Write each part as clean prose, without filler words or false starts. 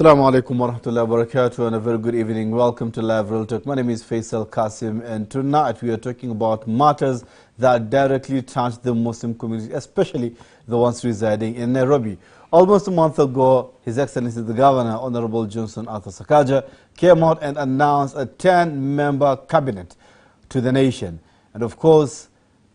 Assalamu alaikum wa rahmatullahi wa barakatuh, and a very good evening. Welcome to Live Real Talk. My name is Faisal Kassim, and tonight we are talking about matters that directly touch the Muslim community, especially the ones residing in Nairobi. Almost a month ago, His Excellency the Governor, Honorable Johnson Arthur Sakaja, came out and announced a 10-member cabinet to the nation. And of course,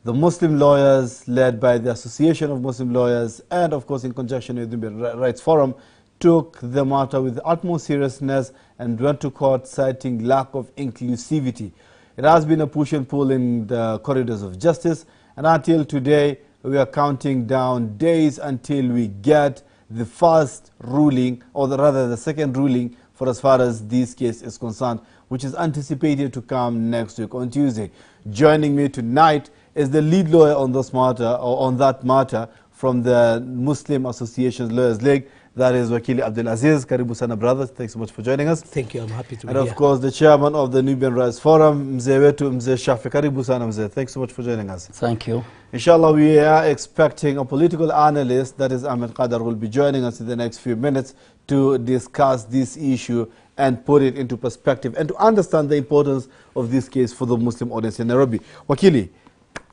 the Muslim lawyers, led by the Association of Muslim Lawyers, and of course in conjunction with the Nubian Rights Forum, took the matter with the utmost seriousness and went to court citing lack of inclusivity. It has been a push and pull in the corridors of justice, and until today we are counting down days until we get the first ruling, or rather the second ruling, for as far as this case is concerned, which is anticipated to come next week on Tuesday. Joining me tonight is the lead lawyer on this matter, or on that matter, from the Muslim Association Lawyers League. That is Wakili Abdiaziz. Karibu sana brother. Thanks so much for joining us. Thank you. I'm happy to be here. And of course, the chairman of the Nubian Rights Forum, Mzee wetu, Mzee Shafi. Karibu sana Mzee. Thanks so much for joining us. Thank you. Inshallah, we are expecting a political analyst, that is Ahmedkadar, will be joining us in the next few minutes to discuss this issue and put it into perspective and to understand the importance of this case for the Muslim audience in Nairobi. Wakili,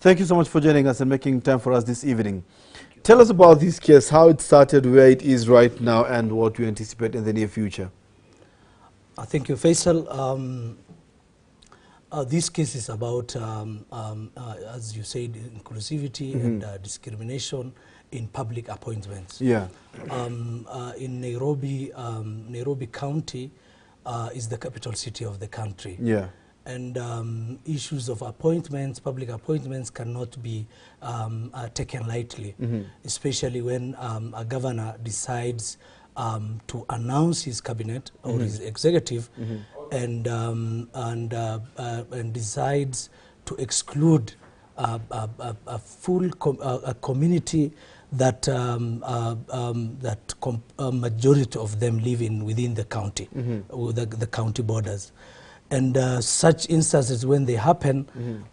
thank you so much for joining us and making time for us this evening. Tell us about this case, how it started, where it is right now, and what you anticipate in the near future. Thank you, Faisal. This case is about, as you said, inclusivity and discrimination in public appointments. Yeah. In Nairobi, Nairobi County is the capital city of the country. Yeah. And issues of appointments, public appointments, cannot be taken lightly, especially when a governor decides to announce his cabinet or his executive and decides to exclude a full community that a majority of them live within the county, the county borders. And such instances, when they happen,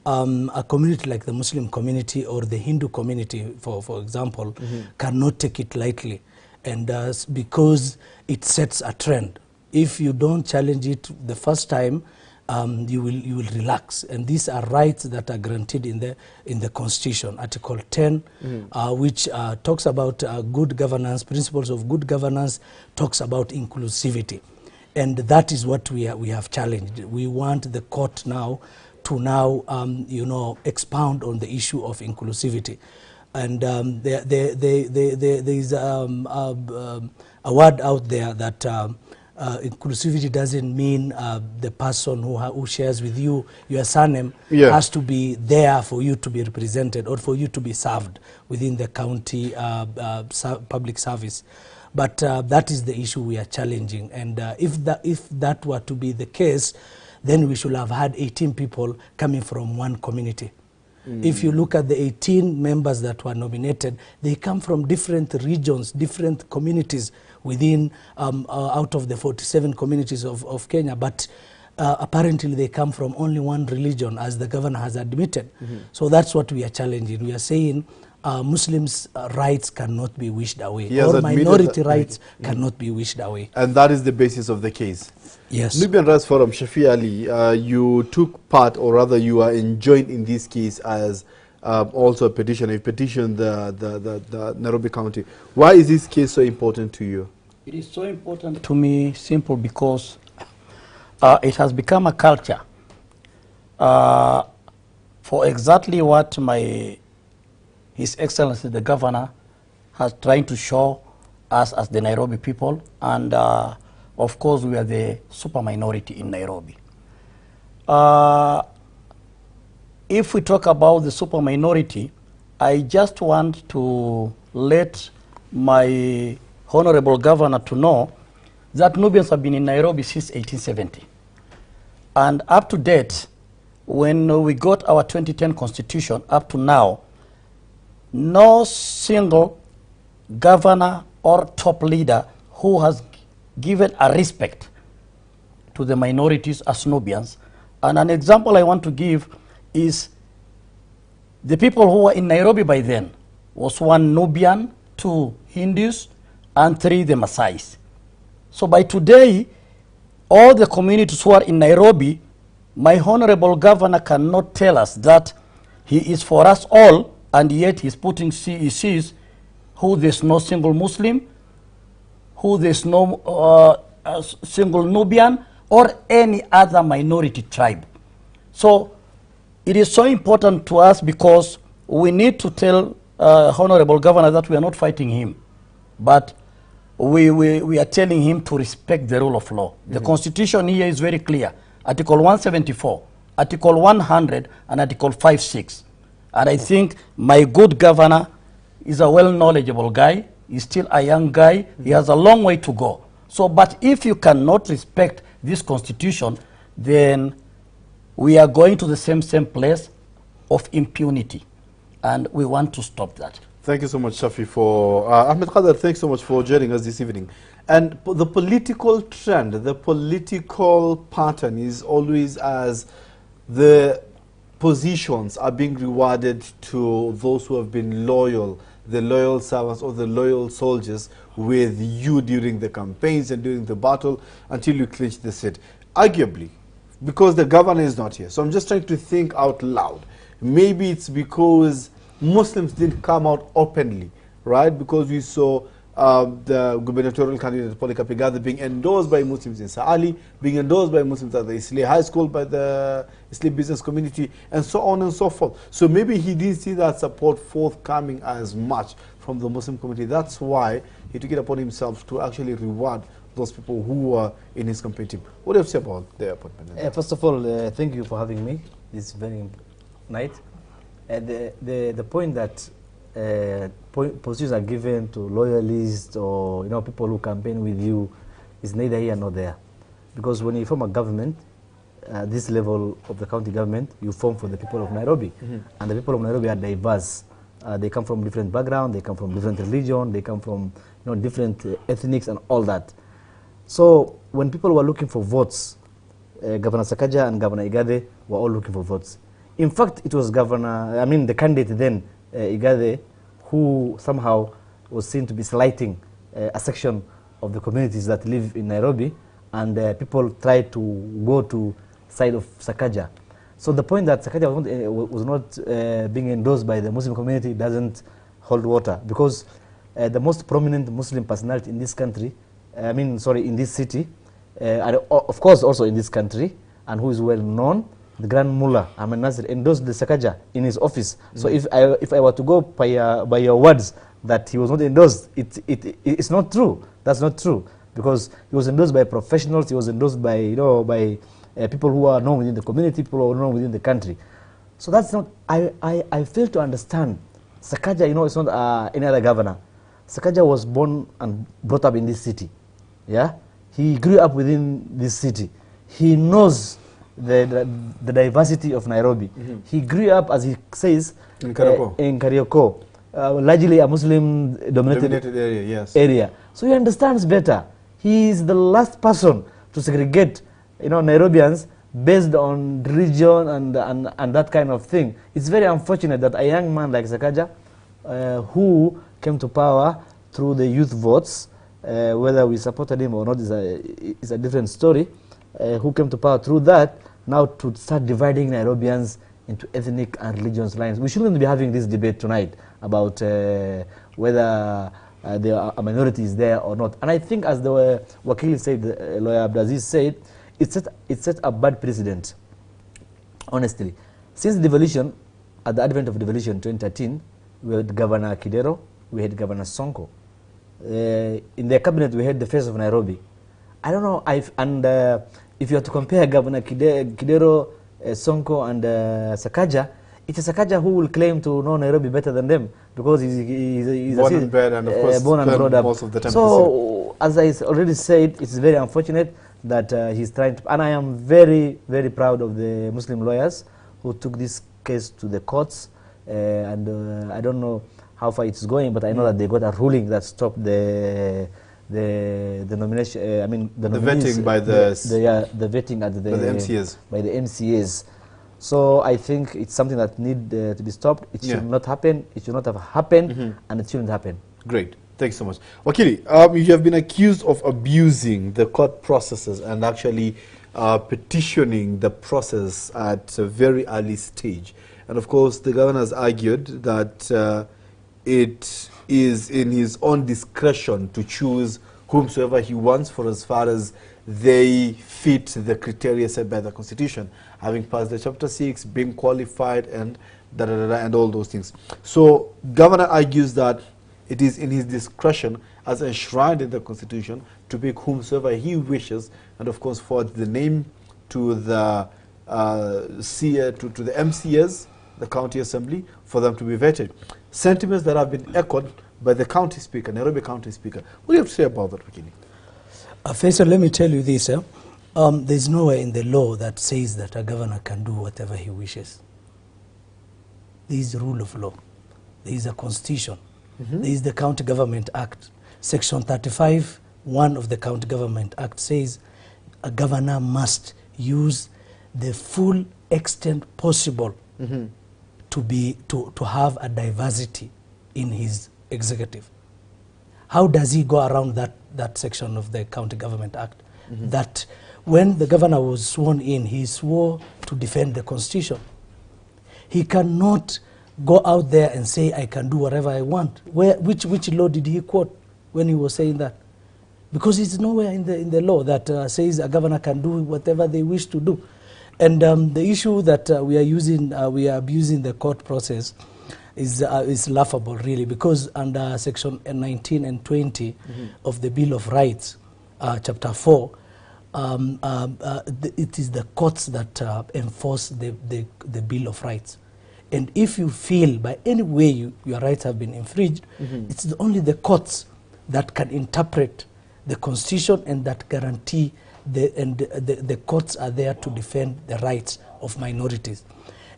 a community like the Muslim community or the Hindu community, for example, cannot take it lightly. And because it sets a trend. If you don't challenge it the first time, you will relax. And these are rights that are granted in the Constitution, Article 10, which talks about good governance, principles of good governance, talks about inclusivity. And that is what we have challenged. We want the court now to expound on the issue of inclusivity. And there is a word out there that inclusivity doesn't mean the person who shares with you your surname has to be there for you to be represented or for you to be served within the county public service. But that is the issue we are challenging. And if that were to be the case, then we should have had 18 people coming from one community. If you look at the 18 members that were nominated, they come from different regions, different communities within, out of the 47 communities of Kenya. But apparently they come from only one religion, as the governor has admitted. So that's what we are challenging. We are saying Muslims' rights cannot be wished away, or minority rights cannot be wished away. And that is the basis of the case. Yes. Nubian Rights Forum, Shafi Ali, you took part, or rather you are enjoined in this case as also a petitioner. You petitioned the Nairobi County. Why is this case so important to you? It is so important to me, simple because it has become a culture for exactly what His Excellency the Governor has tried to show us as the Nairobi people, and of course we are the super minority in Nairobi. If we talk about the super minority, I just want to let my Honorable Governor to know that Nubians have been in Nairobi since 1870. And up to date, when we got our 2010 Constitution, up to now, no single governor or top leader who has given a respect to the minorities as Nubians. And an example I want to give is the people who were in Nairobi by then was 1 Nubian, 2 Hindus, and 3 the Maasais. So by today, all the communities who are in Nairobi, my honorable governor cannot tell us that he is for us all, and yet he's putting CECs who there's no single Muslim, who there's no single Nubian, or any other minority tribe. So it is so important to us because we need to tell honorable governor that we are not fighting him, but we are telling him to respect the rule of law. The constitution here is very clear. Article 174, Article 100, and Article 56. And I think my good governor is a well-knowledgeable guy. He's still a young guy. He has a long way to go. So, but if you cannot respect this constitution, then we are going to the same place of impunity. And we want to stop that. Thank you so much, Shafi, for Ahmedkadar. Thanks so much for joining us this evening. And the political trend, the political pattern is always as the positions are being rewarded to those who have been loyal, the loyal servants or the loyal soldiers with you during the campaigns and during the battle until you clinch the seat. Arguably, because the governor is not here. So I'm just trying to think out loud. Maybe it's because Muslims didn't come out openly, right? Because we saw the gubernatorial candidate Polycarp Igathe being endorsed by Muslims in Saali, being endorsed by Muslims at the Islay High School, by the Islay business community, and so on and so forth. So maybe he didn't see that support forthcoming as much from the Muslim community. That's why he took it upon himself to actually reward those people who were in his campaign team. What do you have to say about the appointment? First of all, thank you for having me this very night. The point that positions are given to loyalists or people who campaign with you is neither here nor there, because when you form a government, this level of the county government, you form for the people of Nairobi, and the people of Nairobi are diverse. They come from different backgrounds, they come from different religion, they come from different ethnics and all that. So when people were looking for votes, Governor Sakaja and Governor Igathe were all looking for votes. In fact, it was the candidate then, Igathe, who somehow was seen to be slighting a section of the communities that live in Nairobi, and people tried to go to side of Sakaja. So the point that Sakaja was not being endorsed by the Muslim community doesn't hold water, because the most prominent Muslim personality in this country, in this city, and of course also in this country, and who is well known, the Grand Mullah Ahmed Nasir endorsed the Sakaja in his office. So if I were to go by your words that he was not endorsed, it's not true. That's not true, because he was endorsed by professionals. He was endorsed by by people who are known within the community, people who are known within the country. So that's not. I fail to understand. Sakaja, it's not any other governor. Sakaja was born and brought up in this city. Yeah, he grew up within this city. He knows the diversity of Nairobi. He grew up, as he says, in Karioko, largely a Muslim-dominated area. Yes. area. So he understands better. He is the last person to segregate, Nairobians based on religion and that kind of thing. It's very unfortunate that a young man like Sakaja, who came to power through the youth votes, whether we supported him or not is a different story, who came to power through that, now to start dividing Nairobians into ethnic and religious lines. We shouldn't be having this debate tonight about whether there are a minority is there or not. And I think, as the Wakili said, lawyer Abdiaziz said, it set a bad precedent, honestly. Since devolution, at the advent of devolution 2013, we had Governor Kidero, we had Governor Sonko. In their cabinet, we had the face of Nairobi. I don't know, if you have to compare Governor Kidero, Sonko and Sakaja, it's a Sakaja who will claim to know Nairobi better than them, because he's born and bred, and of course born and brought up. Most of the time. So, as I already said, it's very unfortunate that he's trying to, and I am very, very proud of the Muslim lawyers who took this case to the courts, and I don't know how far it's going, but I know that they got a ruling that stopped the nomination. The vetting by the vetting at by the MCAs. By the MCAs. So I think it's something that need to be stopped. It should not happen. It should not have happened, and it shouldn't happen. Great. Thanks so much. Wakili, you have been accused of abusing the court processes and actually petitioning the process at a very early stage. And of course, the governor has argued that it is in his own discretion to choose whomsoever he wants for as far as they fit the criteria set by the Constitution, having passed the Chapter 6, being qualified, and and all those things. So, governor argues that it is in his discretion, as enshrined in the Constitution, to pick whomsoever he wishes, and of course forward the name to the to the MCAs, the County Assembly, for them to be vetted. Sentiments that have been echoed by the County Speaker, Nairobi County Speaker. What do you have to say about that, Wakili? Faisal, let me tell you this. There's nowhere in the law that says that a governor can do whatever he wishes. There is rule of law. There is a constitution. There is the County Government Act. Section 35(1) of the County Government Act says a governor must use the full extent possible to have a diversity in his executive. How does he go around that section of the County Government Act? That when the governor was sworn in, he swore to defend the Constitution. He cannot go out there and say, I can do whatever I want. Which law did he quote when he was saying that? Because it's nowhere in the law that says a governor can do whatever they wish to do. And the issue that we are abusing the court process is laughable, really, because under Section 19 and 20 of the Bill of Rights, Chapter 4, it is the courts that enforce the Bill of Rights. And if you feel by any way your rights have been infringed, it's only the courts that can interpret the Constitution and that guarantee the courts are there to defend the rights of minorities.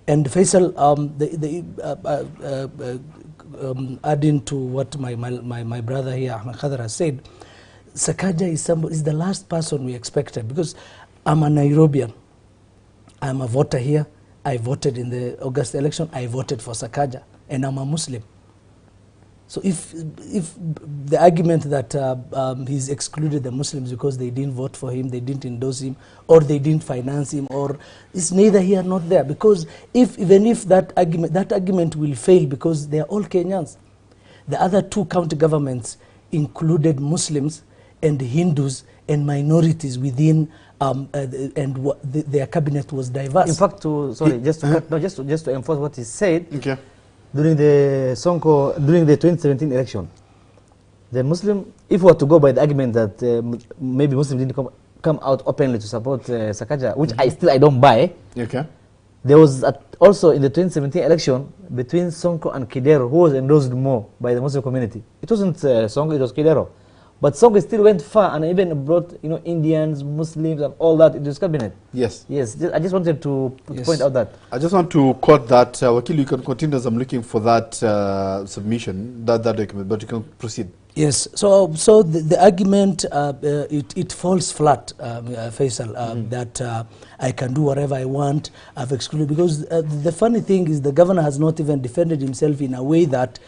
And Faisal, adding to what my brother here, Ahmedkadar, has said, Sakaja is the last person we expected, because I'm a Nairobian. I'm a voter here. I voted in the August election. I voted for Sakaja, and I'm a Muslim. So if the argument that he's excluded the Muslims because they didn't vote for him, they didn't endorse him, or they didn't finance him, or it's neither here nor there, because even if that argument will fail, because they are all Kenyans. The other two county governments included Muslims and Hindus and minorities within, their cabinet was diverse. In fact, just to enforce what he said, during the 2017 election, the Muslim, if we were to go by the argument that maybe Muslims didn't come out openly to support Sakaja, which I don't buy. There was also in the 2017 election between Sonko and Kadar, who was endorsed more by the Muslim community. It wasn't Sonko, it was Kadar. But Sonko still went far and even brought Indians, Muslims, and all that into his cabinet. Yes. I just wanted to point out that. I just want to quote that. Wakil, you can continue as I'm looking for that submission, that document, but you can proceed. Yes. So the argument it falls flat, Faisal, that I can do whatever I want. I've excluded, because the funny thing is the governor has not even defended himself in a way that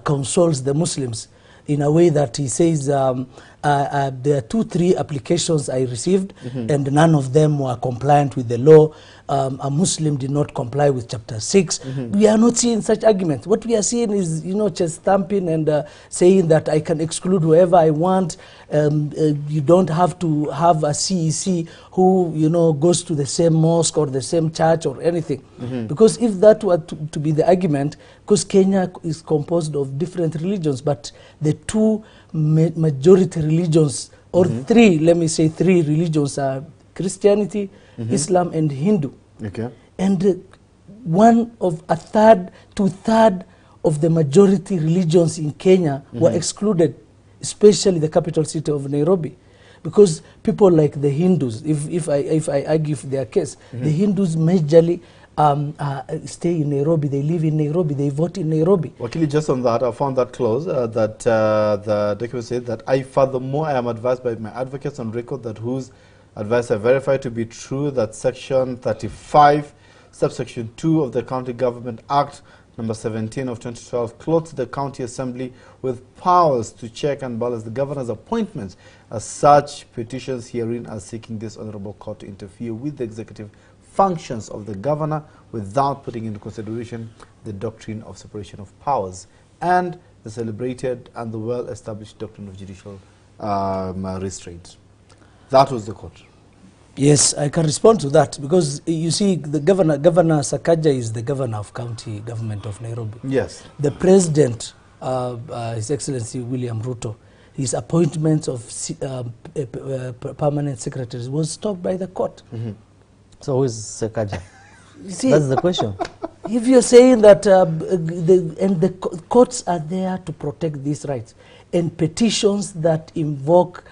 consoles the Muslims. In a way that he says there are 2-3 applications I received, and none of them were compliant with the law. A Muslim did not comply with Chapter 6. We are not seeing such arguments. What we are seeing is, chest thumping and saying that I can exclude whoever I want. You don't have to have a CEC who goes to the same mosque or the same church or anything. Because if that were to be the argument, because Kenya is composed of different religions, but the two majority religions, or three, let me say 3 religions, are Christianity, Islam, and Hindu. And a third to third of the majority religions in Kenya were excluded, especially the capital city of Nairobi, because people like the Hindus, if I argue for their case, the Hindus majorly stay in Nairobi, they live in Nairobi, they vote in Nairobi. Actually, just on that, I found that clause that the document said that furthermore, I am advised by my advocates on record that whose advice I verify to be true that Section 35, subsection 2 of the County Government Act number 17 of 2012, clothed the county assembly with powers to check and balance the governor's appointments. As such, petitions herein are seeking this honorable court to interfere with the executive functions of the governor without putting into consideration the doctrine of separation of powers and the celebrated and the well-established doctrine of judicial restraint. That was the court. Yes, I can respond to that because you see, the Governor Sakaja is the governor of county government of Nairobi. Yes. The president, His Excellency William Ruto, his appointments of permanent secretaries was stopped by the court. So who is Sakaja? See, That's the question. if you're saying that the courts are there to protect these rights, and petitions that invoke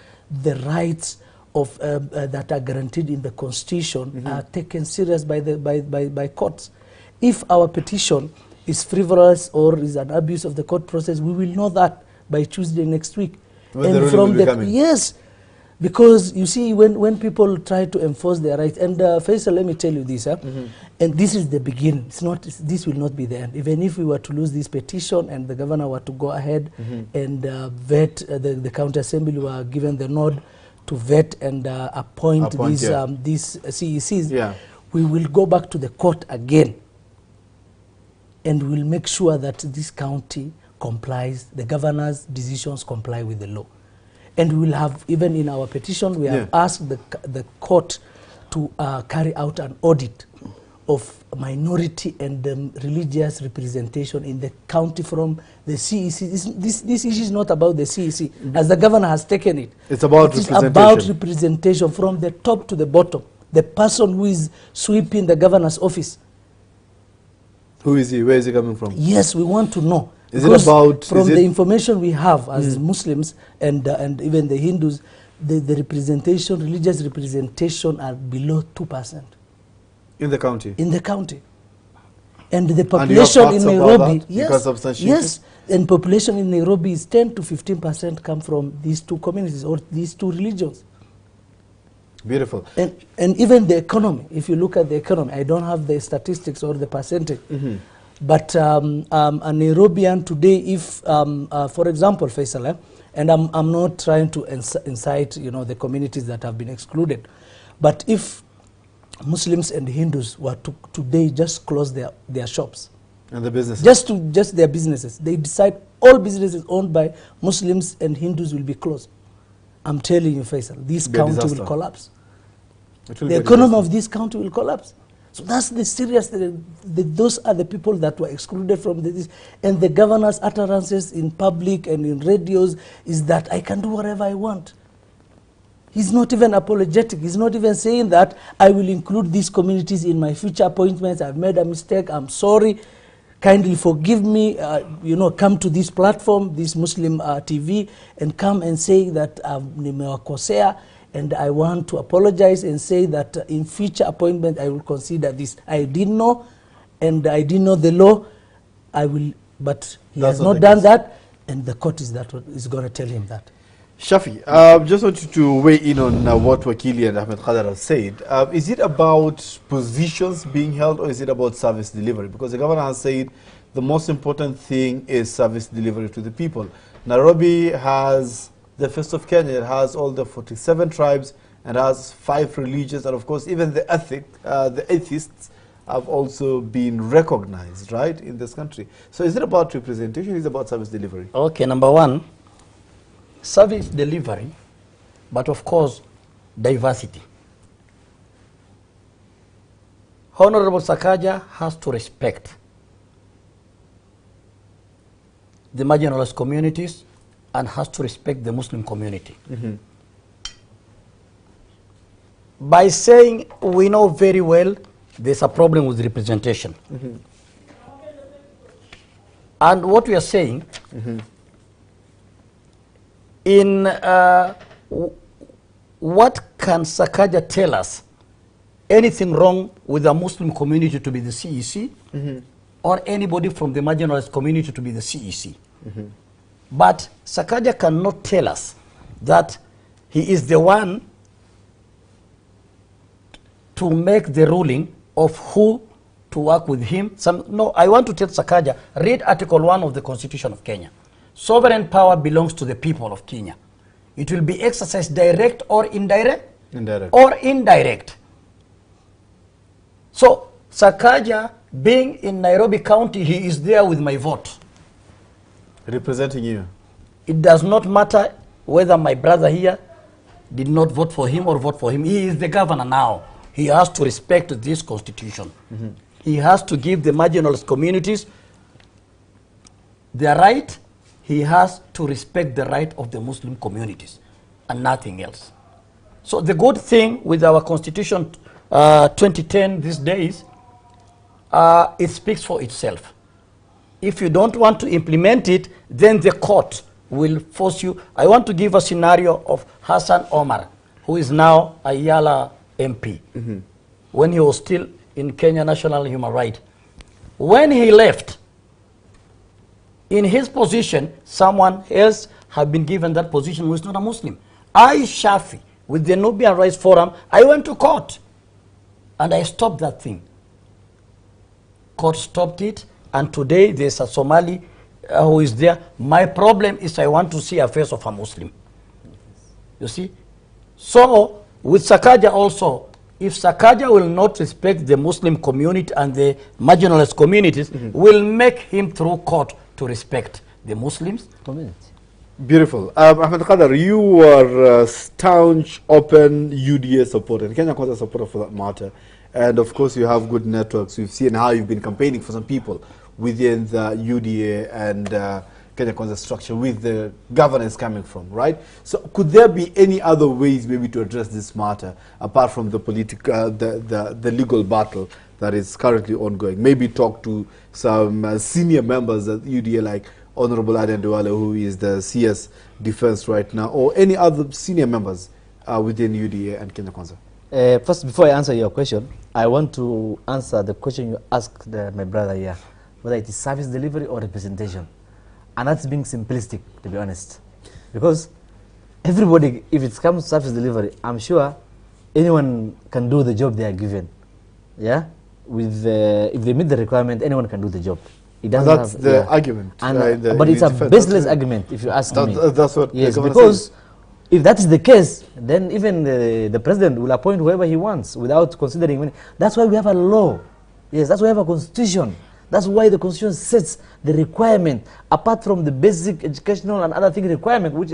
the rights of that are guaranteed in the Constitution are taken serious by courts. If our petition is frivolous or is an abuse of the court process, we will know that by Tuesday next week. When the ruling will be coming. Yes, because you see, when people try to enforce their rights, and Faisal, let me tell you this, and this is the beginning. It's not. This will not be the end. Even if we were to lose this petition and the governor were to go ahead and vet, the county assembly were given the nod to vet and appoint these CECs, we will go back to the court again, and we'll make sure that this county complies, the governor's decisions comply with the law. And we will have, even in our petition, we have asked the court to carry out an audit of minority and religious representation in the county from the CEC. This issue is not about the CEC, as the governor has taken it. It's about representation. It's about representation from the top to the bottom. The person who is sweeping the governor's office. Who is he? Where is he coming from? Yes, we want to know. Is it about... From the information we have as Muslims and even the Hindus, the representation, religious representation are below 2%. In the county? In the county. And the population in Nairobi... Yes, and population in Nairobi is 10 to 15% come from these two communities or these two religions. Beautiful. And even the economy, if you look at the economy, I don't have the statistics or the percentage, but a Nairobian today, if, for example, Faisal, and I'm not trying to incite, the communities that have been excluded, but if Muslims and Hindus were to today just close their shops, and the businesses, just their businesses, they decide all businesses owned by Muslims and Hindus will be closed. I'm telling you, Faisal, this county will collapse. The economy of this county will collapse. So that's the serious, those are the people that were excluded from this. And the governor's utterances in public and in radios is that I can do whatever I want. He's not even apologetic. He's not even saying that I will include these communities in my future appointments. I've made a mistake. I'm sorry. Kindly forgive me. Come to this platform, this Muslim TV, and come and say that nimewakosea, and I want to apologize and say that in future appointment I will consider this. I didn't know, and I didn't know the law. I will, but he has not done that, and the court is going to tell him that. Shafi, just want you to weigh in on what Wakili and Ahmedkadar have said. Is it about positions being held, or is it about service delivery? Because the governor has said the most important thing is service delivery to the people. Nairobi has the first of Kenya. It has all the 47 tribes and has 5 religions, and of course even the atheists have also been recognized, right, in this country. So is it about representation, or is it about service delivery? Okay, number one, service delivery, but of course, diversity. Honorable Sakaja has to respect the marginalized communities and has to respect the Muslim community. By saying we know very well there's a problem with representation. And what we are saying, in what can Sakaja tell us? Anything wrong with the Muslim community to be the CEC, or anybody from the marginalized community to be the CEC? But Sakaja cannot tell us that he is the one to make the ruling of who to work with him. No, I want to tell Sakaja, read Article 1 of the Constitution of Kenya. Sovereign power belongs to the people of Kenya. It will be exercised direct or indirect? Indirect. Or indirect. So, Sakaja, being in Nairobi County, he is there with my vote. Representing you. It does not matter whether my brother here did not vote for him or vote for him. He is the governor now. He has to respect this constitution. He has to give the marginalized communities their right. He has to respect the right of the Muslim communities and nothing else. So the good thing with our constitution 2010 these days, it speaks for itself. If you don't want to implement it, then the court will force you. I want to give a scenario of Hassan Omar, who is now a Yala MP, when he was still in Kenya National Human Rights. When he left, in his position, someone else had been given that position who is not a Muslim. I, Shafi, with the Nubian Rights Forum, I went to court and I stopped that thing. Court stopped it, and today there's a Somali who is there. My problem is I want to see a face of a Muslim. You see? So, with Sakaja also, if Sakaja will not respect the Muslim community and the marginalized communities, will make him through court to respect the Muslims community. Beautiful. Ahmedkadar, you were a staunch, open UDA supporter, and Kenya Kwanza supporter for that matter. And of course, you have good networks. We've seen how you've been campaigning for some people within the UDA and Kenya Kwanza structure with the governance coming from, right? So could there be any other ways maybe to address this matter apart from the political, the legal battle that is currently ongoing? Maybe talk to some senior members of UDA like Honorable Aden Duale, who is the CS Defense right now, or any other senior members within UDA and Kenya Kwanza? First, before I answer your question, I want to answer the question you asked my brother here, whether it is service delivery or representation. And that's being simplistic, to be honest. Because everybody, if it comes to service delivery, I'm sure anyone can do the job they are given. Yeah? With if they meet the requirement, anyone can do the job. It doesn't that's have, the argument. And, but it's a baseless argument, if you ask me. That's what. Yes, because if that is the case, then even the president will appoint whoever he wants without considering. That's why we have a law. Yes, that's why we have a constitution. That's why the constitution sets the requirement, apart from the basic educational and other thing requirement, which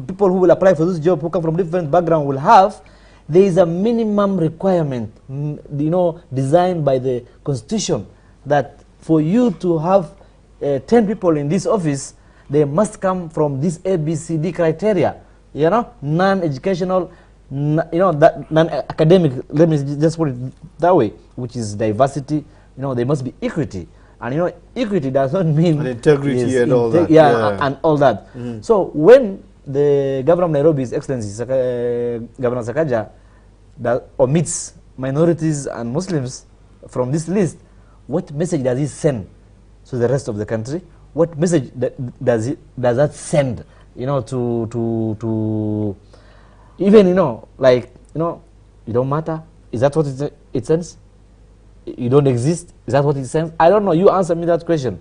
people who will apply for this job, who come from different background will have. There is a minimum requirement, designed by the constitution, that for you to have 10 people in this office, they must come from this ABCD criteria. Non-educational, non-academic, let me just put it that way, which is diversity. There must be equity. And equity does not mean... And integrity and all that. And all that. So when the governor of Nairobi, His Excellency Governor Sakaja, that omits minorities and Muslims from this list, what message does he send to the rest of the country? What message does that send, to even, you don't matter? Is that what it sends? You don't exist? Is that what it sends? I don't know. You answer me that question.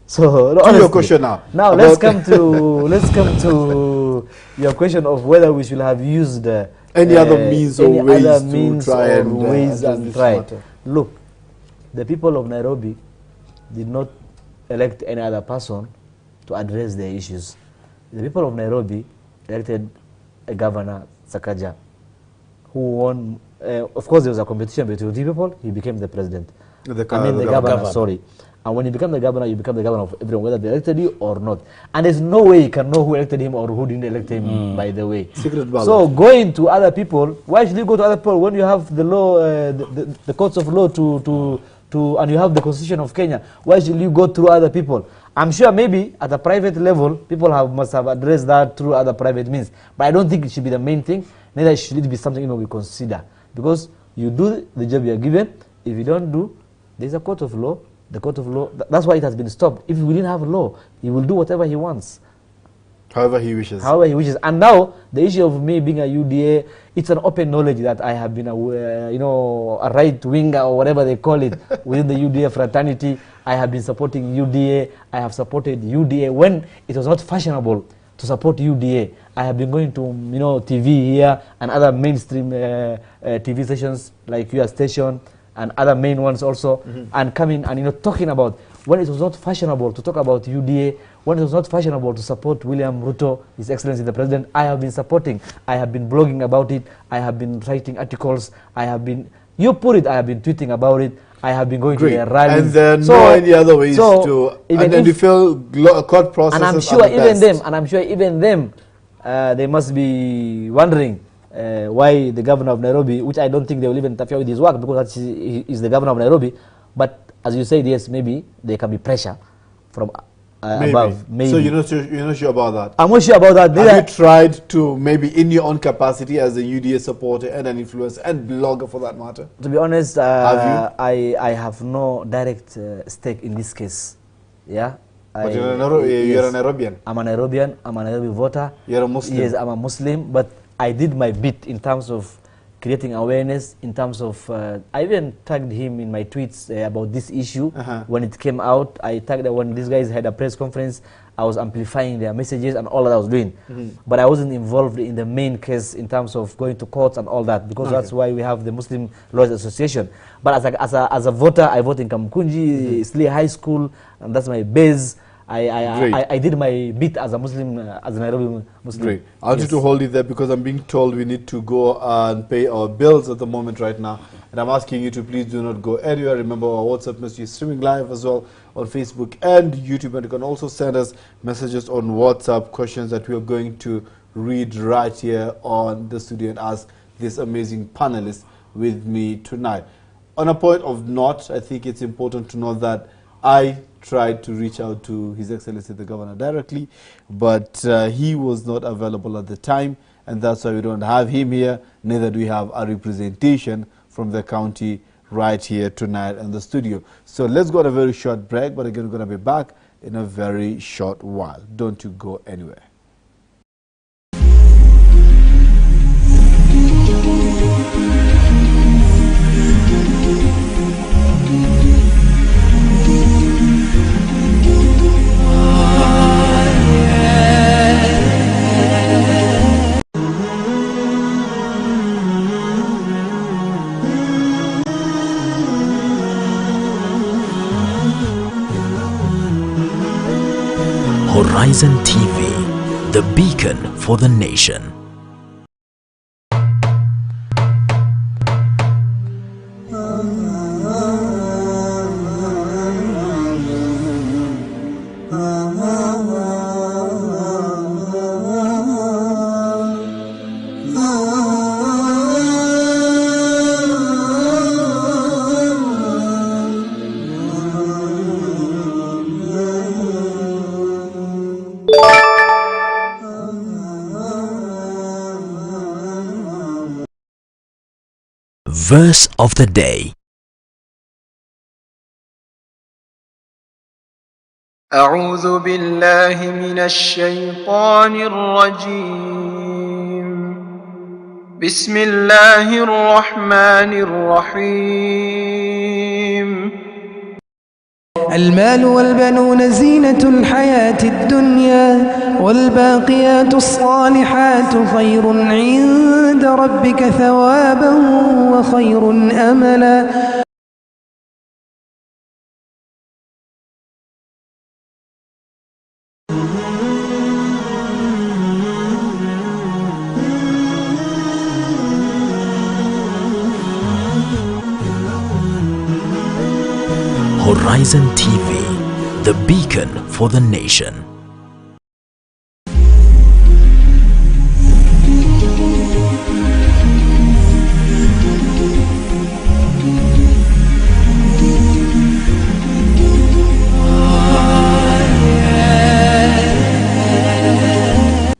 So honestly, your question now. Now let's come to your question of whether we should have used any other means or ways to try and try. Look, the people of Nairobi did not elect any other person to address their issues. The people of Nairobi elected a governor, Sakaja, who won. Of course, there was a competition between two people. He became the president. The governor. Sorry. And when you become the governor, you become the governor of everyone, whether they elected you or not. And there's no way you can know who elected him or who didn't elect him, by the way. Secret ballot. So going to other people, why should you go to other people when you have the law, the courts of law and you have the constitution of Kenya? Why should you go through other people? I'm sure maybe at a private level, people must have addressed that through other private means. But I don't think it should be the main thing. Neither should it be something we consider. Because you do the job you are given. If you don't do, there's a court of law. The court of law, that's why it has been stopped. If we didn't have a law, he will do whatever he wants. However he wishes. However he wishes. And now, the issue of me being a UDA, it's an open knowledge that I have been a right winger or whatever they call it within the UDA fraternity. I have been supporting UDA. I have supported UDA when it was not fashionable to support UDA. I have been going to TV here and other mainstream TV stations like your station and other main ones also, and coming and talking about when it was not fashionable to talk about UDA, when it was not fashionable to support William Ruto, His Excellency the President. I have been supporting. I have been blogging about it. I have been writing articles. I have been tweeting about it. I have been going to their rallies. And there are no any other ways to, and then you feel court processes. And I'm sure even them, they must be wondering why the governor of Nairobi, which I don't think they will even interfere with his work because he is the governor of Nairobi. But as you said, yes, maybe there can be pressure from above. Maybe. So you're not sure about that? I'm not sure about that. Have you tried to, maybe in your own capacity as a UDA supporter and an influencer and blogger for that matter? To be honest, have you? I have no direct stake in this case. Yeah. But you're a Nairobian. I'm a Nairobian. I'm a Nairobi voter. You're a Muslim. Yes, I'm a Muslim. But I did my bit in terms of creating awareness, in terms of, I even tagged him in my tweets about this issue when it came out. I tagged when these guys had a press conference, I was amplifying their messages and all that I was doing. But I wasn't involved in the main case in terms of going to courts and all that, because that's why we have the Muslim Lawyers Association. But as a voter, I vote in Kamkunji, Slee High School, and that's my base. I did my bit as a Muslim, as a Nairobi Muslim. Great. I want you to hold it there because I'm being told we need to go and pay our bills at the moment right now. And I'm asking you to please do not go anywhere. Remember, our WhatsApp message is streaming live as well on Facebook and YouTube. And you can also send us messages on WhatsApp, questions that we are going to read right here on the studio and ask this amazing panelist with me tonight. On a point of note, I think it's important to know that I tried to reach out to His Excellency the Governor directly, but he was not available at the time, and that's why we don't have him here. Neither do we have a representation from the county right here tonight in the studio. So let's go on a very short break, but again, we're going to be back in a very short while. Don't you go anywhere. Horizon TV, the beacon for the nation. Verse of the day. أعوذ بالله من الشيطان الرجيم. بسم الله الرحمن الرحيم. المال والبنون زينة الحياة الدنيا والباقيات الصالحات خير عند ربك ثوابا وخير أملا. Horizon TV, the beacon for the nation.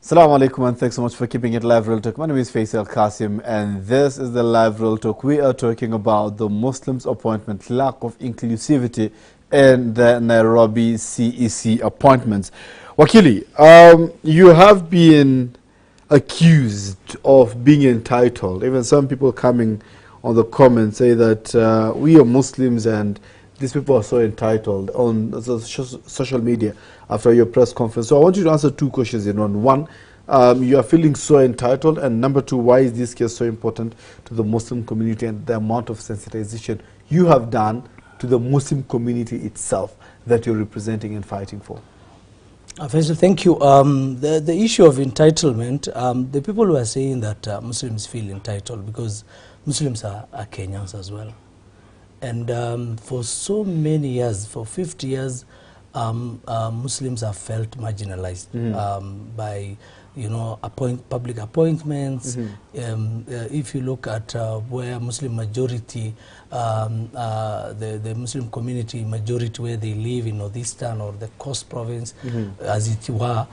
Assalamu alaikum and thanks so much for keeping it live real talk. My name is Faisal Kassim and this is the live real talk. We are talking about the Muslims appointment, lack of inclusivity in the Nairobi CEC appointments. Wakili, you have been accused of being entitled. Even some people coming on the comments say that we are Muslims and these people are so entitled on social media after your press conference. So I want you to answer two questions in one. One, you are feeling so entitled, and number two, why is this case so important to the Muslim community and the amount of sensitization you have done to the Muslim community itself that you're representing and fighting for? Faisal, thank you. The issue of entitlement, the people who are saying that Muslims feel entitled because Muslims are Kenyans as well. And for so many years, for 50 years, Muslims have felt marginalized by, public appointments. If you look at where Muslim majority, the Muslim community majority where they live in Northeastern or the Coast Province, as it were,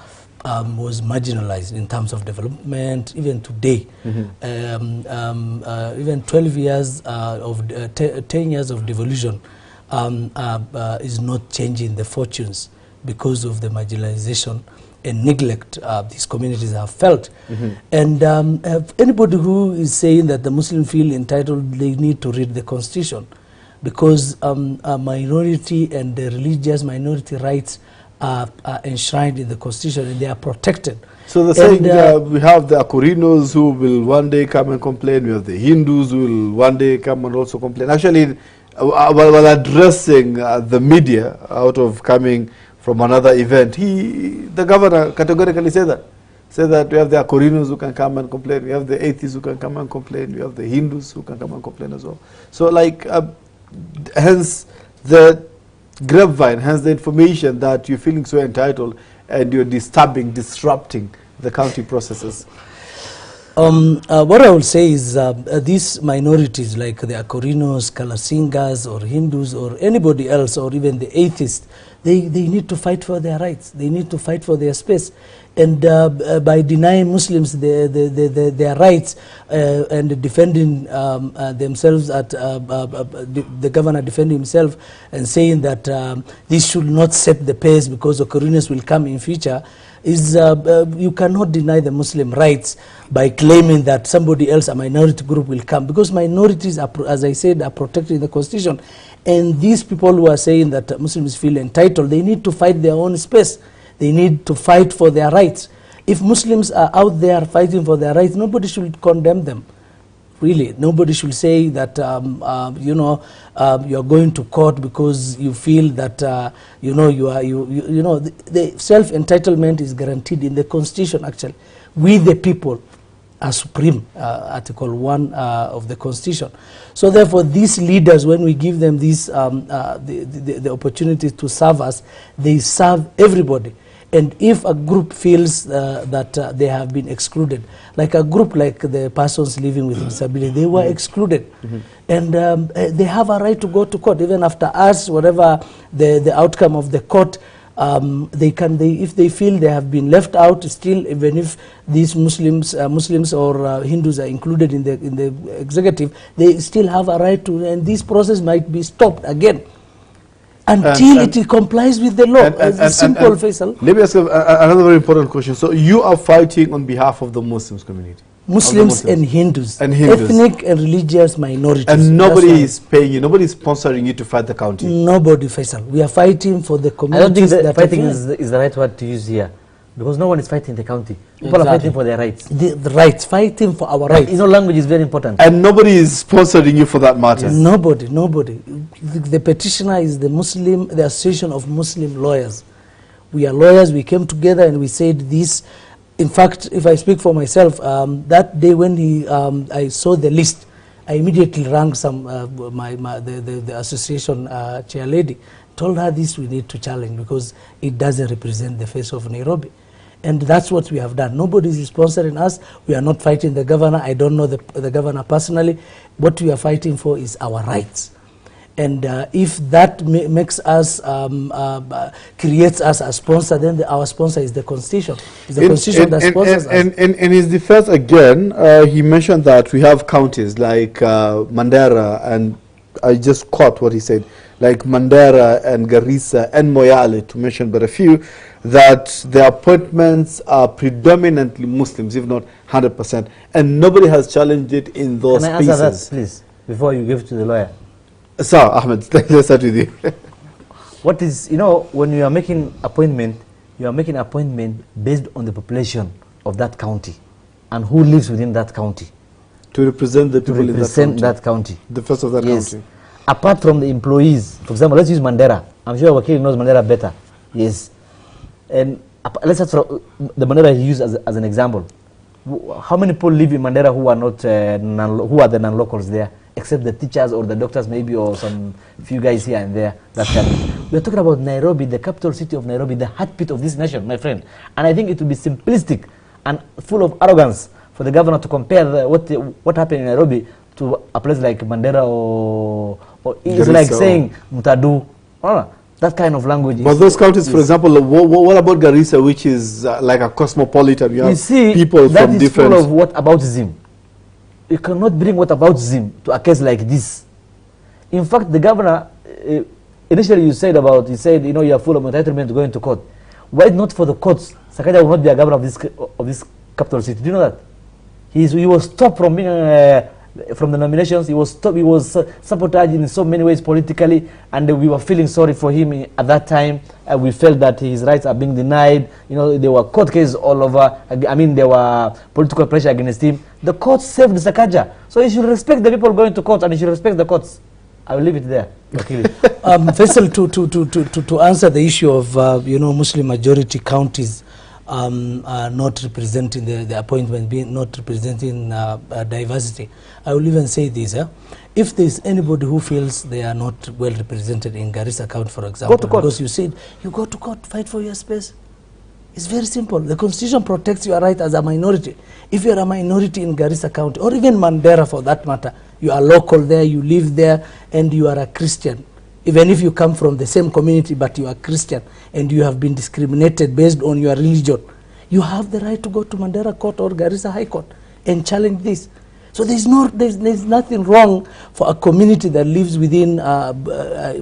was marginalized in terms of development. Even today, even 12 years 10 years of devolution is not changing the fortunes because of the marginalization and neglect these communities have felt. And anybody who is saying that the Muslims feel entitled, they need to read the Constitution, because a minority and the religious minority rights are enshrined in the Constitution and they are protected. So they're saying we have the Akurinos who will one day come and complain, we have the Hindus who will one day come and also complain. Actually, while addressing the media out of coming from another event, the governor categorically said that we have the Akurinos who can come and complain, we have the atheists who can come and complain, we have the Hindus who can come and complain as well. So hence the grapevine, hence the information that you're feeling so entitled and you're disrupting the county processes. What I will say is these minorities like the Akorinos, Kalasingas or Hindus or anybody else or even the atheists, they need to fight for their rights. They need to fight for their space. And by denying Muslims their rights and defending themselves, the governor defending himself and saying that this should not set the pace because Akorinos will come in future, is you cannot deny the Muslim rights by claiming that somebody else, a minority group, will come, because minorities, are, as I said, are protected in the Constitution. And these people who are saying that Muslims feel entitled, they need to fight their own space. They need to fight for their rights. If Muslims are out there fighting for their rights, nobody should condemn them. Really, nobody should say that you are going to court because you feel that the self-entitlement is guaranteed in the Constitution. Actually, we the people are supreme. Article 1 of the Constitution. So therefore, these leaders, when we give them this the opportunity to serve us, they serve everybody. And if a group feels that they have been excluded, like a group like the persons living with disability, they were excluded. And they have a right to go to court, even after us, whatever the outcome of the court, if they feel they have been left out, still, even if these Muslims or Hindus are included in the executive, they still have a right to, and this process might be stopped again until it complies with the law. Simple, Faisal. Let me ask another very important question. So you are fighting on behalf of the Muslims community? Muslims and Hindus, ethnic and religious minorities. And nobody is paying you, nobody is sponsoring you to fight the county? Nobody, Faisal. We are fighting for the communities. I don't think fighting is the right word to use here, because no one is fighting the county. People are fighting for their rights. The rights, fighting for our rights. Language is very important. And nobody is sponsoring you for that matter? Nobody. The petitioner is the Association of Muslim Lawyers. We are lawyers, we came together and we said this. In fact, if I speak for myself, that day when I saw the list, I immediately rang the association chair lady, told her this we need to challenge because it doesn't represent the face of Nairobi. And that's what we have done. Nobody is sponsoring us. We are not fighting the governor. I don't know the governor personally. What we are fighting for is our rights. And if that makes us, creates us a sponsor, then our sponsor is the Constitution. It's the Constitution that sponsors us. In his defense again, he mentioned that we have counties like Mandera and I just caught what he said, like Mandera and Garissa and Moyale, to mention but a few, that the appointments are predominantly Muslims, if not 100%, and nobody has challenged it in those Can I spaces. answer that, please, before you give to the lawyer? Sir, Ahmed, let's start with you. What is, you know, when you are making appointment, you are making appointment based on the population of that county and who lives within that county. To represent the people in that county. The first of that county. Apart from the employees, for example, let's use Mandera. I'm sure Wakil knows Mandera better. Yes. And let's start from the Mandera he used as an example. How many people live in Mandera who are not, who are the non-locals there, except the teachers or the doctors maybe, or some few guys here and there that can. We're talking about Nairobi, the capital city of Nairobi, the heartbeat of this nation, my friend. And I think it would be simplistic and full of arrogance for the governor to compare what happened in Nairobi to a place like Mandera or it's like saying Mutadu. That kind of language. But those counties, for example, what about Garissa, which is like a cosmopolitan? You see, people that from is different... full of whataboutism. You cannot bring whataboutism to a case like this. In fact, the governor, initially you said, you know, you are full of entitlement going to court. Why not for the courts? Sakaja will not be a governor of this capital city. Do you know that? He was stopped from being from the nominations. He was stopped. He was sabotaged in so many ways politically, and we were feeling sorry for him at that time. We felt that his rights are being denied. You know, there were court cases all over. I mean, there were political pressure against him. The court saved Sakaja, so he should respect the people going to court, and he should respect the courts. I will leave it there. Faisal, to answer the issue of you know, Muslim majority counties not representing the appointment, not representing diversity, I will even say this: if there is anybody who feels they are not well represented in Garissa County, for example, because you said you go to court, fight for your space. It's very simple. The Constitution protects your right as a minority. If you are a minority in Garissa County, or even Mandera for that matter, you are local there, you live there, and you are a Christian. Even if you come from the same community, but you are Christian, and you have been discriminated based on your religion, you have the right to go to Mandera Court or Garissa High Court and challenge this. So there's nothing wrong for a community that lives within a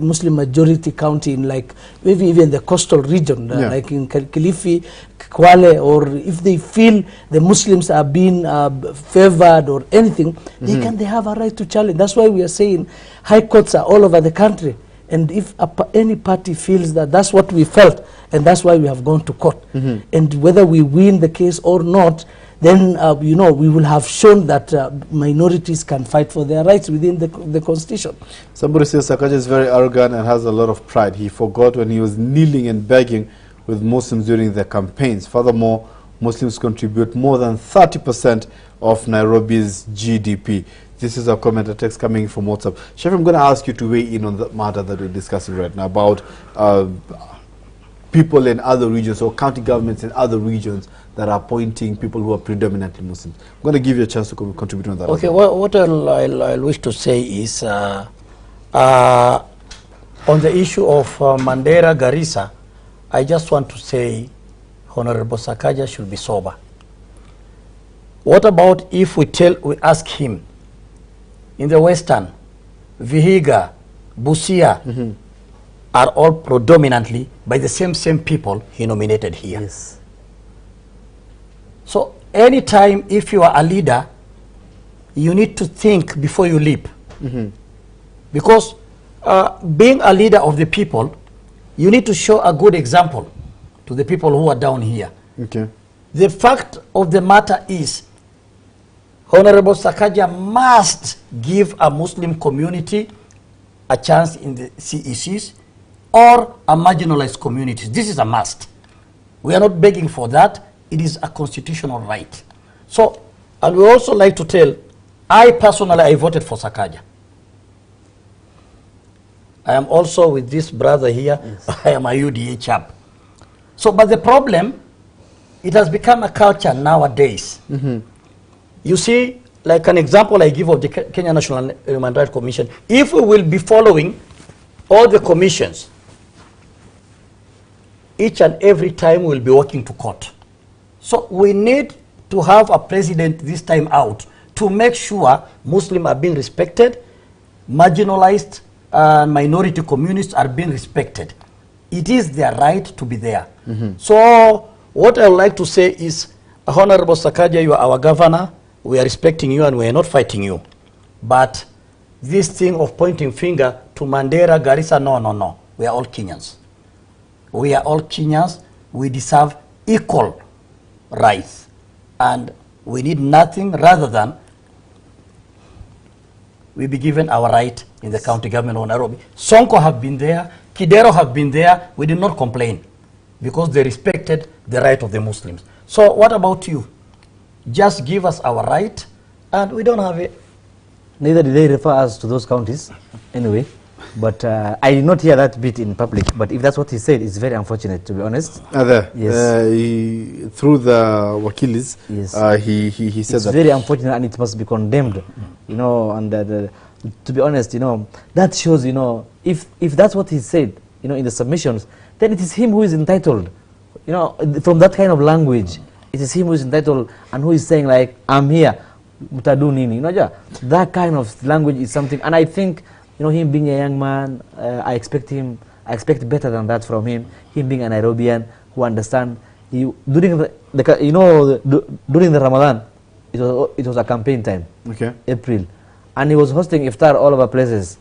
Muslim majority county in, like, maybe even the coastal region, like in Kilifi, Kwale, or if they feel the Muslims are being favored or anything, they have a right to challenge. That's why we are saying high courts are all over the country. And if any party feels that that's what we felt, and that's why we have gone to court, and whether we win the case or not, then you know, we will have shown that minorities can fight for their rights within the Constitution. Somebody says Sakaja is very arrogant and has a lot of pride. He forgot when he was kneeling and begging with Muslims during their campaigns. Furthermore, Muslims contribute more than 30% of Nairobi's GDP. This is a comment, a text coming from WhatsApp. Shafi, I'm going to ask you to weigh in on the matter that we're discussing right now about people in other regions or county governments in other regions that are appointing people who are predominantly Muslims. I'm going to give you a chance to contribute on that. Okay, what I'll wish to say is on the issue of Mandera, Garissa, I just want to say Honorable Sakaja should be sober. What about if we ask him in the Western, Vihiga, Busia, are all predominantly by the same people he nominated here. Yes. So anytime if you are a leader, you need to think before you leap. Because being a leader of the people, you need to show a good example to the people who are down here. Okay. The fact of the matter is, Honorable Sakaja must give a Muslim community a chance in the CECs or a marginalized communities. This is a must. We are not begging for that. It is a constitutional right. So, and we also like to tell, I personally voted for Sakaja. I am also with this brother here. Yes. I am a UDA chap. So, but the problem, it has become a culture nowadays. You see, like an example I give of the Kenya National Human Rights Commission, if we will be following all the commissions, each and every time we'll be walking to court. So we need to have a president this time out to make sure Muslims are being respected, marginalized minority communities are being respected. It is their right to be there. So what I would like to say is, Honorable Sakaja, you are our governor. We are respecting you and we are not fighting you. But this thing of pointing finger to Mandera, Garissa, no, no, no. We are all Kenyans. We are all Kenyans. We deserve equal rights. And we need nothing rather than we be given our right in the county government of Nairobi. Sonko have been there. Kidero have been there. We did not complain because they respected the right of the Muslims. So what about you? Just give us our right and we don't have it. Neither did they refer us to those counties anyway. But I did not hear that bit in public. But if that's what he said, it's very unfortunate, to be honest. Yes. Through the wakilis, yes. He said it's that. It's very unfortunate and it must be condemned. You know, and to be honest, you know, that shows, you know, if that's what he said, you know, in the submissions, then it is him who is entitled. You know, from that kind of language, it is him who is entitled and who is saying like, I'm here, mutadu nini. You know, that kind of language is something, and I think, you know, him being a young man, I expect better than that from him. Him being a Nairobian who understand. During the Ramadan, it was a campaign time. Okay. April, and he was hosting iftar all over places,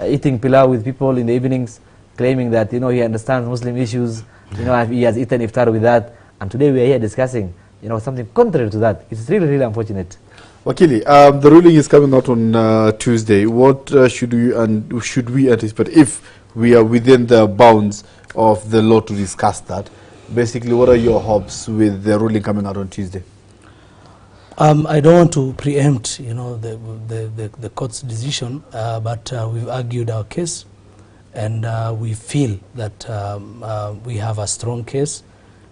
eating pilau with people in the evenings, claiming that, you know, he understands Muslim issues. You know, he has eaten iftar with that, and today we are here discussing, you know, something contrary to that. It's really, really unfortunate. Wakili, the ruling is coming out on Tuesday. What should we anticipate if we are within the bounds of the law to discuss that? Basically, what are your hopes with the ruling coming out on Tuesday? I don't want to preempt, you know, the court's decision, but we've argued our case, and we feel that we have a strong case.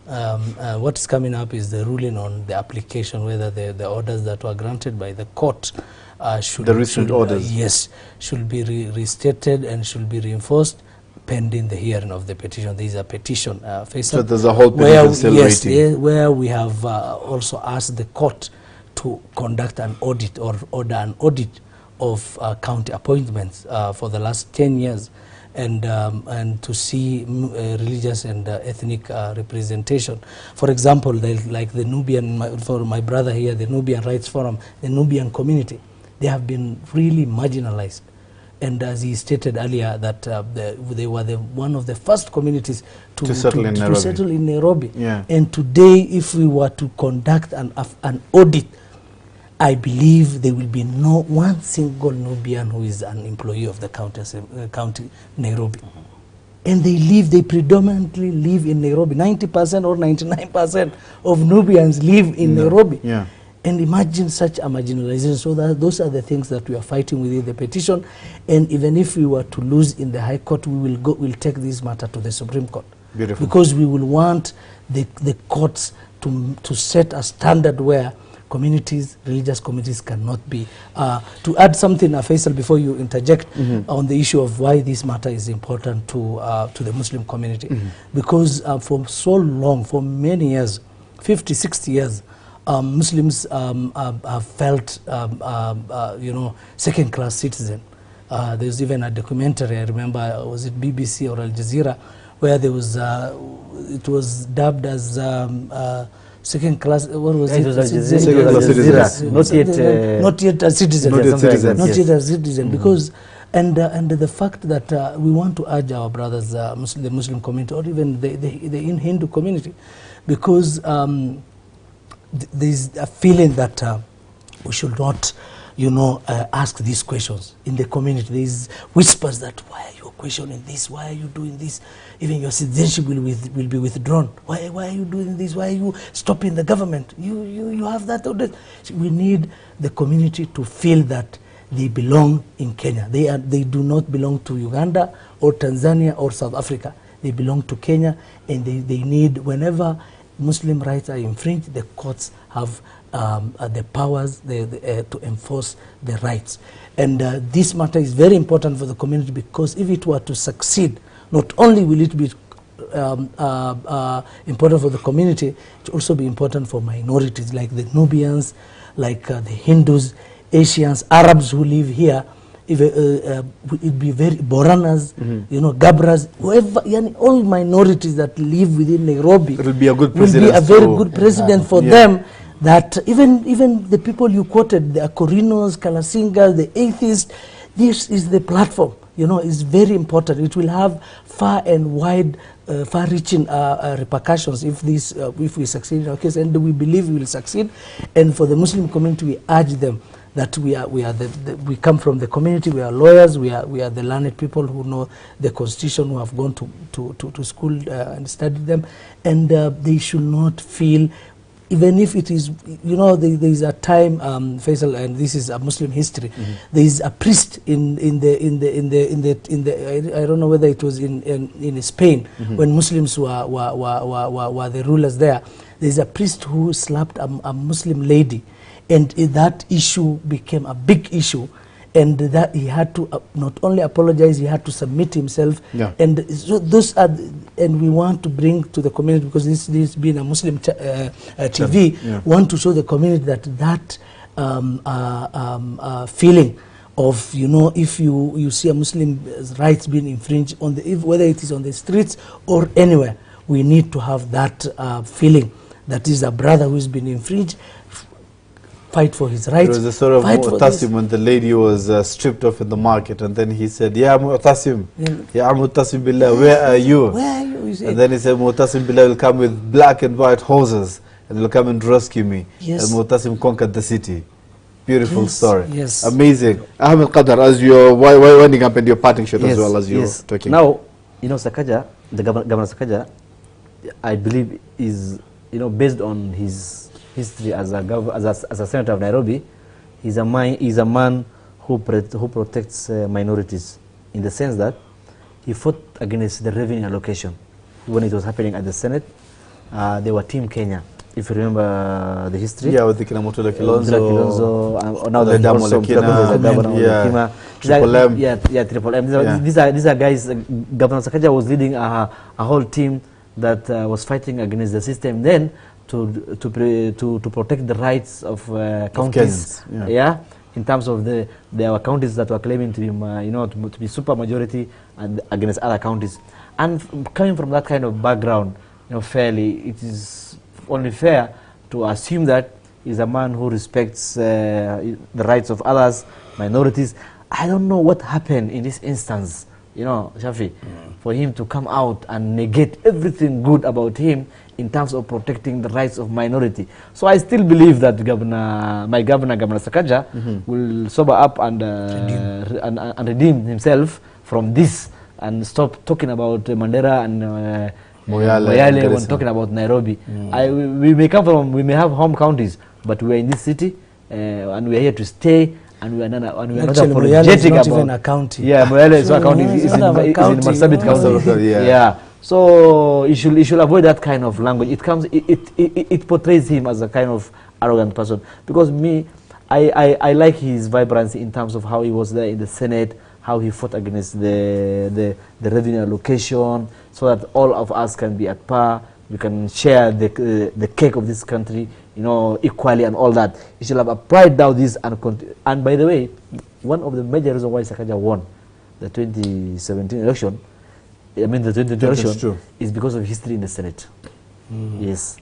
What is coming up is the ruling on the application, whether the orders that were granted by the court should be restated and should be reinforced pending the hearing of the petition. There is a petition, Faisal, so there's a whole petition still waiting. Where we have also asked the court to conduct an audit or order an audit of county appointments for the last 10 years. And to see religious and ethnic representation. For example, like the Nubian, for my brother here, the Nubian Rights Forum, the Nubian community, they have been really marginalized. And as he stated earlier, that they were one of the first communities to settle in Nairobi. Yeah. And today, if we were to conduct an audit, I believe there will be no one single Nubian who is an employee of the county Nairobi. And they predominantly live in Nairobi. 90% or 99% of Nubians live in Nairobi. Yeah. And imagine such a marginalization. So those are the things that we are fighting within the petition. And even if we were to lose in the High Court, we'll take this matter to the Supreme Court. Beautiful. Because we will want the courts to set a standard where communities, religious communities cannot be. To add something, Faisal, before you interject on the issue of why this matter is important to the Muslim community. Because for so long, for many years, 50, 60 years, Muslims have felt, you know, second-class citizen. There's even a documentary, I remember, was it BBC or Al Jazeera, where there was, it was dubbed as second class, what was it? Second class citizen. Not yet a citizen. Not yet citizen. Not yet a citizen. Because, and the fact that we want to urge our brothers, the Muslim community, or even the Hindu community, because there's a feeling that we should not, you know, ask these questions in the community. There's whispers that, why are you questioning this? Why are you doing this? Even your citizenship will be withdrawn. Why are you doing this? Why are you stopping the government? You have that. We need the community to feel that they belong in Kenya. They do not belong to Uganda or Tanzania or South Africa. They belong to Kenya, and they need, whenever Muslim rights are infringed, the courts have the powers to enforce the rights. And this matter is very important for the community, because if it were to succeed, not only will it be important for the community, it will also be important for minorities like the Nubians, like the Hindus, Asians, Arabs who live here. if it'd be very Boranas, you know, Gabras, whoever, all minorities that live within Nairobi. It will be a good will president. Be a very good president for them. That even the people you quoted, the Akorinos, Kalasingas, the atheists, this is the platform. You know, it's very important. It will have far and wide, far-reaching repercussions if we succeed in our case, and we believe we will succeed. And for the Muslim community, we urge them that we come from the community. We are lawyers. We are the learned people who know the Constitution, who have gone to school and studied them, and they should not feel. Even if it is, you know, there is a time, Faisal, and this is a Muslim history. There is a priest in the I don't know whether it was in Spain when Muslims were the rulers there. There is a priest who slapped a Muslim lady, and that issue became a big issue. And that he had to not only apologize, he had to submit himself. And so those are, and we want to bring to the community, because this being a Muslim TV, want to show the community that feeling of, you know, if you see a Muslim's rights being infringed on whether it is on the streets or anywhere, we need to have that feeling that is a brother who has been infringed. Fight for his rights. There was a sort of Mu'tasim when the lady was stripped off in the market, and then he said, "Ya Mu'tasim, Ya Mu'tasim Billah, where are you?" Where are you? And then he said, "Mu'tasim Billah will come with black and white horses, and will come and rescue me." Yes. And Mu'tasim conquered the city. Beautiful story. Yes. Amazing. Ahmedkadar, as you're winding up and your parting shot as well as you're talking. Now, you know, Sakaja, the Governor Sakaja, I believe is, you know, based on his history as a senator of Nairobi, he's a man who protects minorities, in the sense that he fought against the revenue allocation when it was happening at the Senate. They were Team Kenya, if you remember the history. Yeah, with the Kinamoto Kilonzo, now the governor, Triple M. Yeah, Triple M. These are guys. Governor Sakaja was leading a whole team that was fighting against the system then, to protect the rights of counties, in terms of there were counties that were claiming to be, you know, to be super majority and against other counties. And coming from that kind of background, you know, fairly, it is only fair to assume that he's a man who respects the rights of others, minorities. I don't know what happened in this instance, you know, Shafi, for him to come out and negate everything good about him in terms of protecting the rights of minority. So I still believe that my governor Sakaja, will sober up and redeem himself from this, and stop talking about Mandera and Moyale when talking about Nairobi. We may have home counties, but we are in this city, and we are here to stay. And we are not apologetic about. Even a county. Yeah, Moyale is not a county. It's in Marsabit County. Yeah. So you should avoid that kind of language. It portrays him as a kind of arrogant person. Because I like his vibrancy in terms of how he was there in the Senate, how he fought against the revenue allocation, so that all of us can be at par. We can share the cake of this country, you know, equally and all that. He should have applied now this and by the way, one of the major reasons why Sakaja won the 2017 election, the 2020 election, is because of history in the Senate. Yes.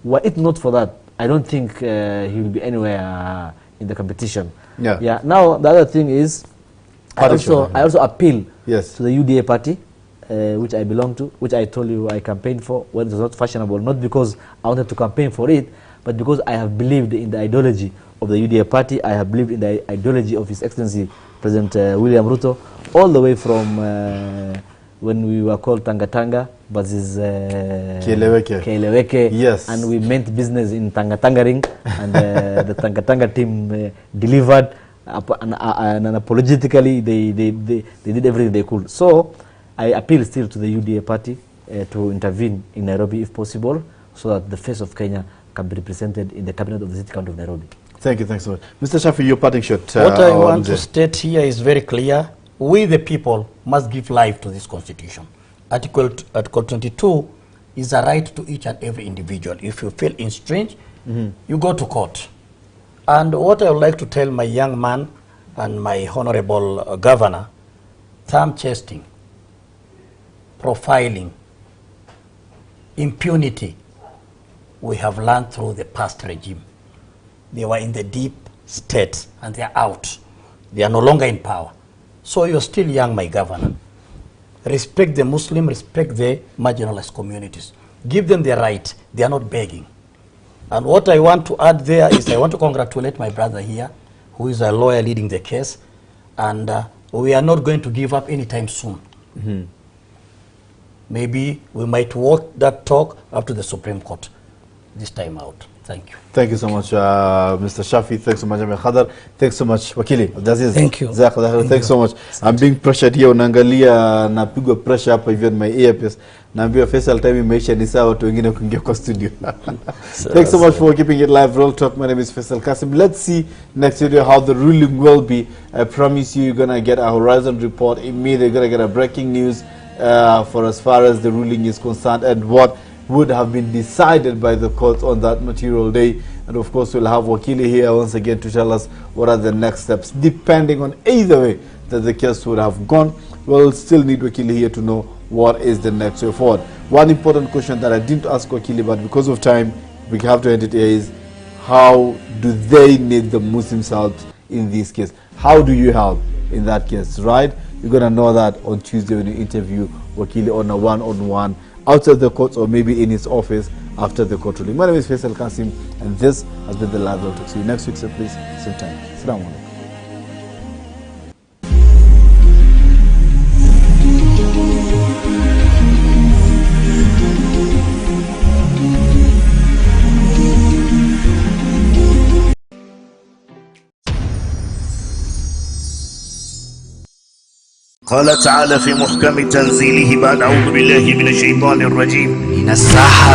Were it not for that, I don't think he will be anywhere in the competition. Yeah. Now the other thing is, I also appeal to the UDA party, which I belong to, which I told you I campaigned for when it was not fashionable, not because I wanted to campaign for it, but because I have believed in the ideology of the UDA party. I have believed in the ideology of His Excellency President William Ruto, all the way from when we were called Tanga versus Keleweke. Yes. And we meant business in Tanga Ring, and the Tanga team delivered, and apologetically they did everything they could. So I appeal still to the UDA party to intervene in Nairobi if possible, so that the face of Kenya can be represented in the cabinet of the city county of Nairobi. Thank you, thanks so much. Mr. Shafi, your parting shot. What I want to state here is very clear. We the people must give life to this constitution. Article 22 is a right to each and every individual. If you feel infringed, you go to court. And what I would like to tell my young man, and my honorable governor, thumb chasing, profiling, impunity, we have learned through the past regime. They were in the deep state and they are out. They are no longer in power. So you're still young, my governor. Respect the Muslim, respect the marginalized communities. Give them their right. They are not begging. And what I want to add there is I want to congratulate my brother here, who is a lawyer leading the case. And we are not going to give up anytime soon. Mm-hmm. Maybe we might walk that talk up to the Supreme Court this time out. Thank you. Thank you so much, Mr. Shafi. Thanks so much, Ahmedkadar. Thanks so much, Wakili. Abdiaziz. Thank you. Thanks so much. I'm being pressured here. Unaangalia napigwa pressure hapa hivi on my earpiece. Naambiwa Faisal time imeisha ni sawa watu wengine kuingia kwa studio. Thanks so much for keeping it live. Real Talk. My name is Faisal Kassim. Let's see next video how the ruling will be. I promise you, you're going to get a Horizon report immediately. You're going to get a breaking news for as far as the ruling is concerned and what would have been decided by the courts on that material day. And of course, we'll have Wakili here once again to tell us what are the next steps. Depending on either way that the case would have gone, we'll still need Wakili here to know what is the next way forward. One important question that I didn't ask Wakili, but because of time, we have to end it here is, how do they need the Muslims' help in this case? How do you help in that case, right? You're going to know that on Tuesday when you interview Wakili on a one-on-one outside the courts or maybe in his office after the court ruling. My name is Faisal Kassim and this has been the Live Talk. See you next week, so please, same time. Assalamu alaikum. قال تعالى في محكم تنزيله بعد أعوذ بالله من الشيطان الرجيم إن الساحة